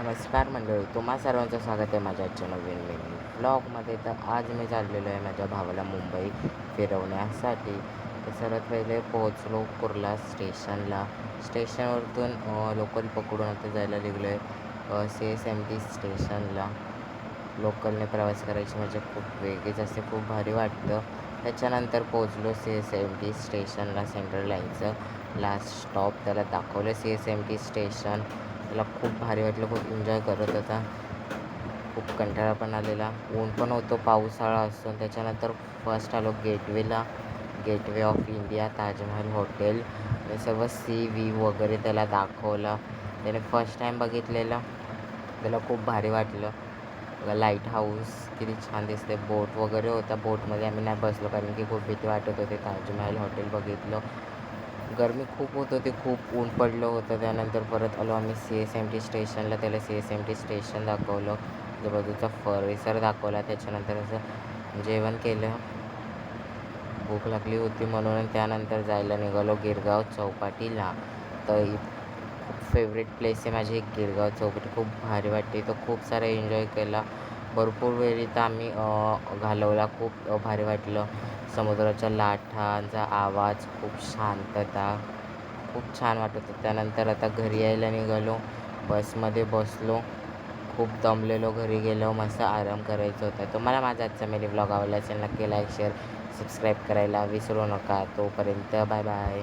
नमस्कार मंडळी, तुम्हा सर्वांचं स्वागत आहे माझ्या आजच्या नवीन मिनी ब्लॉगमध्ये. तर आज मी चाललेलो आहे माझ्या भावाला मुंबई फिरवण्यासाठी. तर सर्वात पहिले पोहोचलो कुर्ला स्टेशनला. स्टेशनवरतून लोकल पकडून आता जायला निघलो आहे CSMT स्टेशनला. लोकलने प्रवास करायची म्हणजे खूप वेगळीच असते, खूप भारी वाटतं. त्याच्यानंतर पोहोचलो CSMT स्टेशनला, सेंट्रल लाईनचं लास्ट स्टॉप. त्याला दाखवलं CSMT स्टेशन. त्याला खूप भारी वाटलं, खूप एन्जॉय करत होता. खूप कंटाळा पण आलेला, ऊन पण होतं, पावसाळा असून. त्याच्यानंतर फर्स्ट आलो गेटवेला. Gateway of India, Taj Mahal hotel, हे सर्व सी व्ह्यू वगैरे त्याला दाखवलं. त्याने फर्स्ट टाईम बघितलेलं, त्याला खूप भारी वाटलं. लाईट हाऊस किती छान दिसते. बोट वगैरे होता, बोटमध्ये आम्ही नाही बसलो कारण की खूप भीती वाटत होती. ताजमहल हॉटेल बघितलं. गरमी खूप होत होती, खूप ऊन पडलं होतं. त्यानंतर परत आलो आम्ही CSMT स्टेशनला. त्याला CSMT स्टेशन दाखवलं, आजूबाजूचा परिसर दाखवला. त्याच्यानंतर असं जेवण केलं, भूक लागली होती म्हणून. त्यानंतर जायला निघालो गिरगाव चौपाटीला. तर खूप फेवरेट प्लेस आहे माझी गिरगाव चौपाटी, खूप भारी वाटते. तर खूप सारा एन्जॉय केला, भरपूर वेळ इथं आम्ही घालवला. खूप भारी वाटलं. समुद्राच्या लाटांचा आवाज, खूप शांतता, खूप छान वाटत होतं. त्यानंतर आता घरी यायला निघालो, बसमध्ये बसलो. खूप दमलेलो, घरी गेलो, मस्त आराम करायचा होता. तुम्हाला माझा आजचा मिनी ब्लॉग आवडला असेल, नक्की लाईक शेअर सबस्क्राईब करायला विसरू नका. तोपर्यंत बाय बाय.